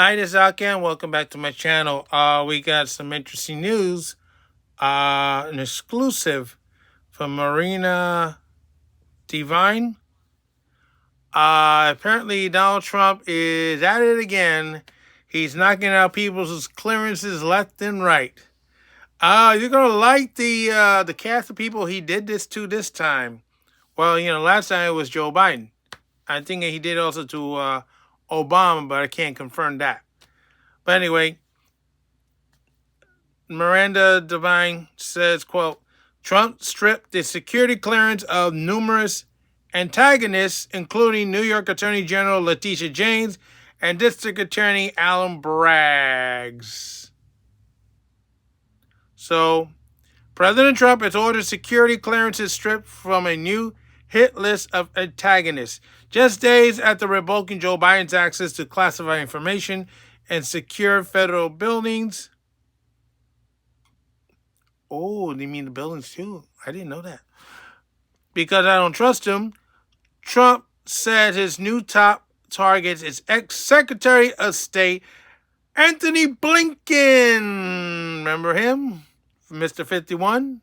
Hi, this is Alkan. Welcome back to my channel. We got some interesting news. An exclusive from Miranda Devine. Apparently, Donald Trump is at it again. He's knocking out people's clearances left and right. You're gonna like the cast of people he did this to this time. Well, last time it was Joe Biden. I think he did also to Obama, but I can't confirm that. But anyway, Miranda Devine says, quote, Trump stripped the security clearance of numerous antagonists, including New York Attorney General Letitia James and District Attorney Alvin Bragg. So, President Trump has ordered security clearances stripped from a new hit list of antagonists, just days after revoking Joe Biden's access to classified information and secure federal buildings. Oh, they mean the buildings too? I didn't know that. Because I don't trust him, Trump said his new top target is ex-Secretary of State Anthony Blinken. Remember him? Mr. 51?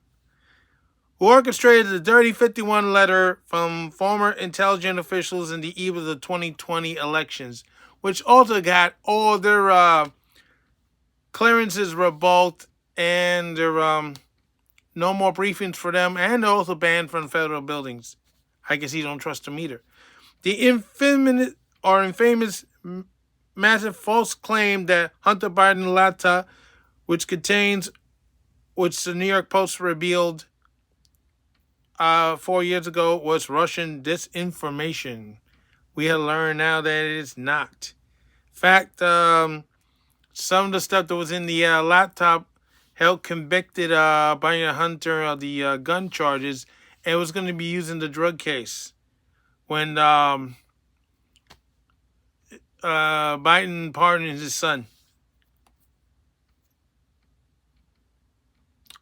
Who orchestrated the Dirty 51 letter from former intelligence officials in the eve of the 2020 elections, which also got all their clearances revoked and their no more briefings for them, and they're also banned from federal buildings. I guess he don't trust them either. The infamous massive false claim that Hunter Biden laptop, which the New York Post revealed 4 years ago, was Russian disinformation. We have learned now that it is not. In fact, some of the stuff that was in the laptop held convicted Biden Hunter of the gun charges, and was going to be used in the drug case when Biden pardoned his son.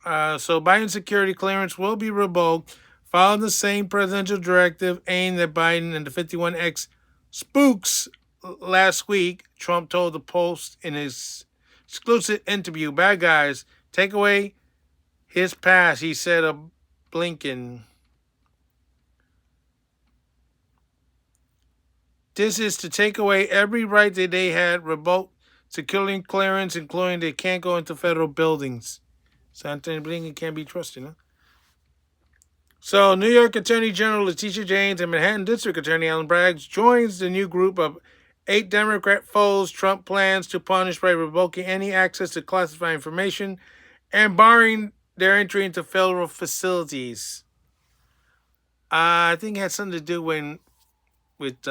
So Biden's security clearance will be revoked, following the same presidential directive aimed at Biden and the 51X spooks. Last week, Trump told the Post in his exclusive interview, "Bad guys, take away his pass," he said of Blinken. This is to take away every right that they had, revoke security clearance, including they can't go into federal buildings. So Anthony Blinken can't be trusted, huh? So New York Attorney General Letitia James and Manhattan District Attorney Alvin Bragg joins the new group of 8 Democrat foes Trump plans to punish by revoking any access to classified information and barring their entry into federal facilities. I think it had something to do with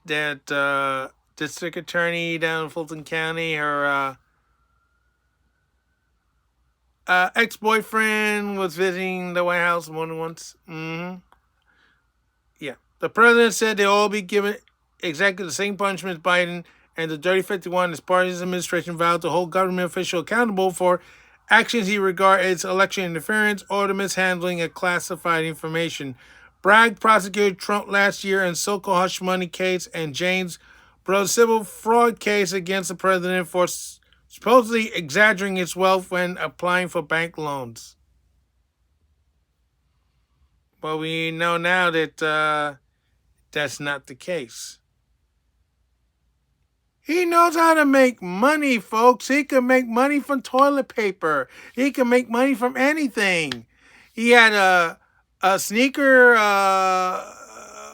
that district attorney down in Fulton County, her ex-boyfriend was visiting the White House more than once. Yeah. The president said they'll all be given exactly the same punishment as Biden, and the Dirty 51 as part of his administration vowed to hold government officials accountable for actions he regards as election interference or the mishandling of classified information. Bragg prosecuted Trump last year in so-called hush money case, and James brought a civil fraud case against the president for supposedly exaggerating his wealth when applying for bank loans. Well, we know now that that's not the case. He knows how to make money, folks. He can make money from toilet paper. He can make money from anything. He had a sneaker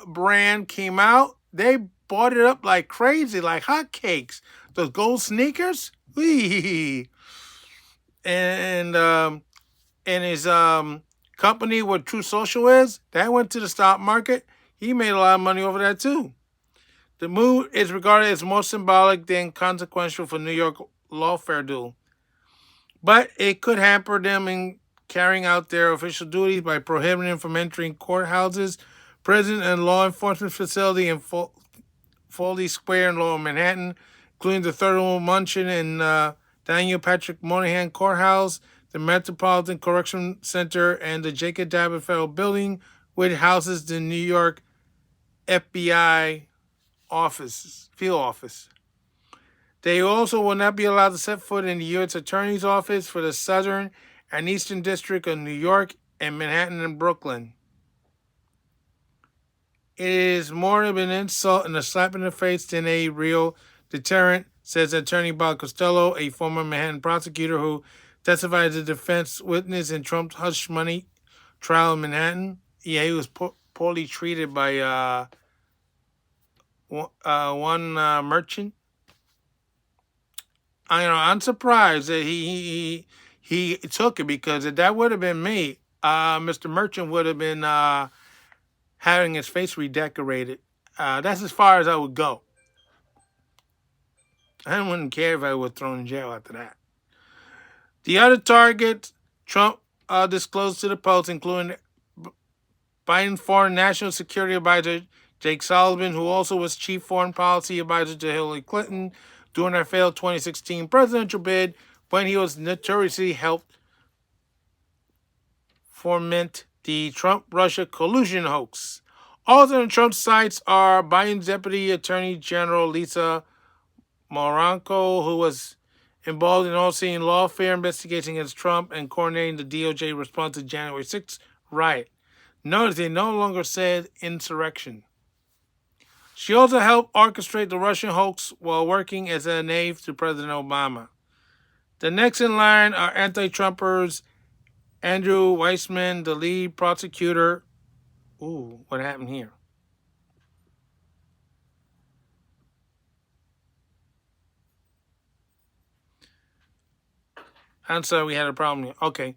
brand came out. They bought it up like crazy, like hotcakes. Those gold sneakers. Whee! And his company, what True Social is, that went to the stock market. He made a lot of money over that too. The move is regarded as more symbolic than consequential for New York lawfare duel, but it could hamper them in carrying out their official duties by prohibiting them from entering courthouses, prison, and law enforcement facility in Foley Square in Lower Manhattan, including the Thurlow Munson and Daniel Patrick Moynihan Courthouse, the Metropolitan Correction Center, and the Jacob Dabbit Federal Building, which houses the New York FBI field office. They also will not be allowed to set foot in the U.S. Attorney's Office for the Southern and Eastern District of New York and Manhattan and Brooklyn. It is more of an insult and a slap in the face than a real deterrent, says Attorney Bob Costello, a former Manhattan prosecutor who testified as a defense witness in Trump's hush money trial in Manhattan. Yeah, he was poorly treated by one merchant. I'm surprised that he took it, because if that would have been me, Mr. Merchant would have been having his face redecorated. That's as far as I would go. I wouldn't care if I was thrown in jail after that. The other targets Trump disclosed to the Post, including Biden's foreign national security advisor, Jake Sullivan, who also was chief foreign policy advisor to Hillary Clinton during her failed 2016 presidential bid, when he was notoriously helped foment the Trump-Russia collusion hoax. Also on Trump's sites are Biden's Deputy Attorney General Lisa Moranco, who was involved in overseeing lawfare investigation against Trump and coordinating the DOJ response to January 6th riot. Notice they no longer said insurrection. She also helped orchestrate the Russian hoax while working as an aide to President Obama. The next in line are anti-Trumpers Andrew Weissman, the lead prosecutor. Ooh, what happened here? I'm sorry, we had a problem here. Okay.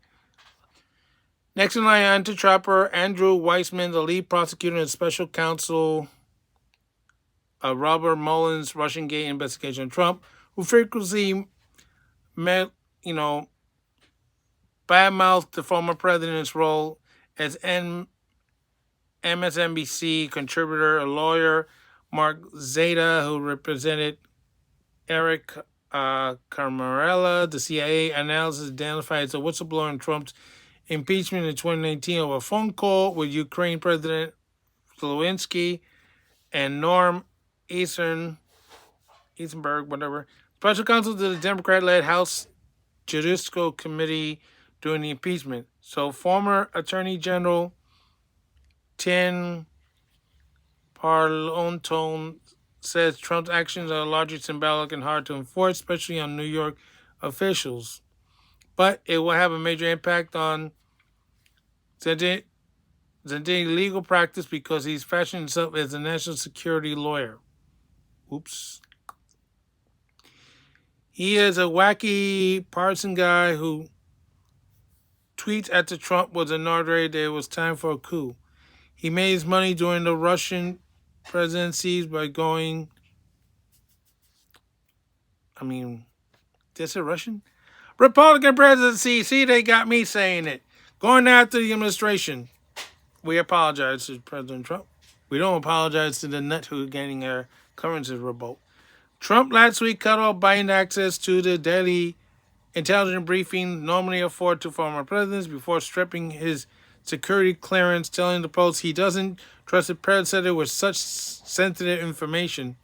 Next in line, anti-Trumper Andrew Weissman, the lead prosecutor and special counsel of Robert Mueller's Russian Gate investigation of Trump, who frequently badmouthed the former president's role as MSNBC contributor, a lawyer, Mark Zeta, who represented Eric Camarella. The CIA analysis identified as a whistleblower in Trump's impeachment in 2019 over a phone call with Ukraine President Zelensky and Norm Eisenberg, whatever, special counsel to the Democrat-led House Judicial Committee during the impeachment. So former Attorney General Tim Parlantone says Trump's actions are largely symbolic and hard to enforce, especially on New York officials. But it will have a major impact on Zendi's legal practice because he's fashioned himself as a national security lawyer. Oops. He is a wacky partisan guy who tweets after Trump was inaugurated that it was time for a coup. He made his money during the Russian presidencies by going... Is it Russian? Republican presidency. See, they got me saying it. Going after the administration. We apologize to President Trump. We don't apologize to the nut who are getting their currency revoked. Trump last week cut off Biden access to the daily intelligence briefing normally afforded to former presidents before stripping his security clearance, telling the Post he doesn't trust the predecessor with such sensitive information.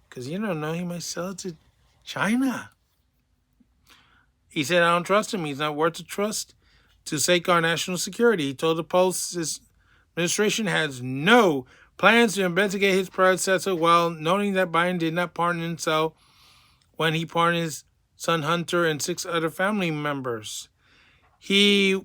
Because you don't know, he might sell it to China. He said, I don't trust him. He's not worth the trust to safeguard national security. He told the Post his administration has no plans to investigate his predecessor, while noting that Biden did not pardon himself when he pardoned his son Hunter and 6 other family members. He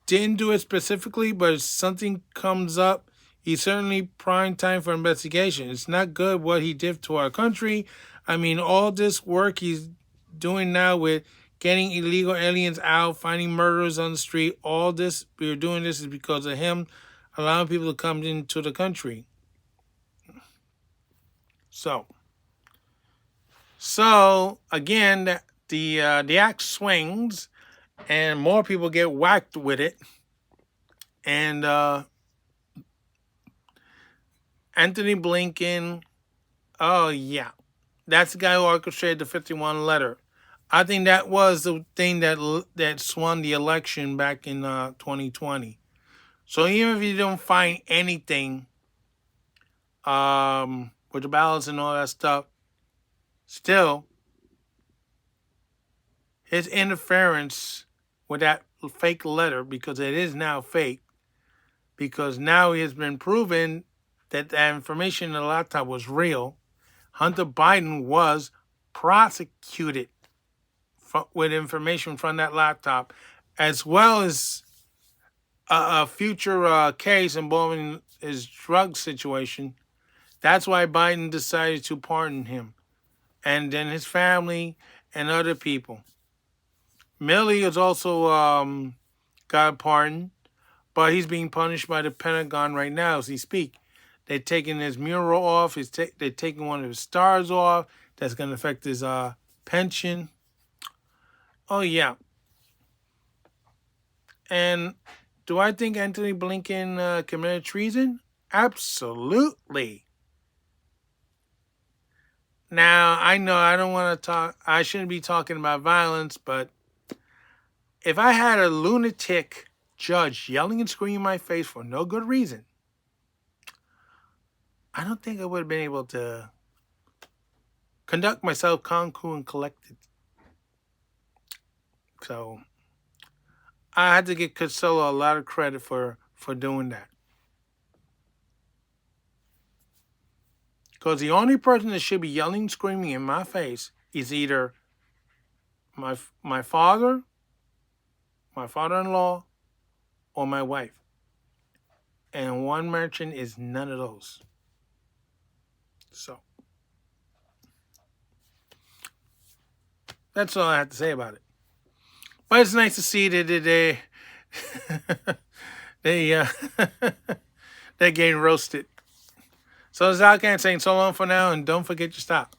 didn't do it specifically, but if something comes up, he's certainly prime time for investigation. It's not good what he did to our country. All this work he's doing now with getting illegal aliens out, finding murderers on the street, all this, we're doing this is because of him allowing people to come into the country. So again, the axe swings and more people get whacked with it. And Anthony Blinken, oh yeah, that's the guy who orchestrated the 51 letter. I think that was the thing that swung the election back in 2020. So even if you don't find anything with the ballots and all that stuff. Still, his interference with that fake letter, because it is now fake, because now it has been proven that the information in the laptop was real. Hunter Biden was prosecuted with information from that laptop, as well as a future case involving his drug situation. That's why Biden decided to pardon him, and then his family and other people. Milley has also got a pardon, but he's being punished by the Pentagon right now as he speaks. They're taking his mural off. They're taking one of his stars off. That's going to affect his pension. Oh, yeah. And do I think Anthony Blinken committed treason? Absolutely. Now, I know I don't want to talk, I shouldn't be talking about violence, but if I had a lunatic judge yelling and screaming in my face for no good reason, I don't think I would have been able to conduct myself calm, cool, and collected. So I had to give Costello a lot of credit for doing that. Because the only person that should be yelling and screaming in my face is either my father, my father-in-law, or my wife. And one merchant is none of those. So that's all I have to say about it. But it's nice to see that they're getting roasted. So it's Alcan saying so long for now, and don't forget to stop.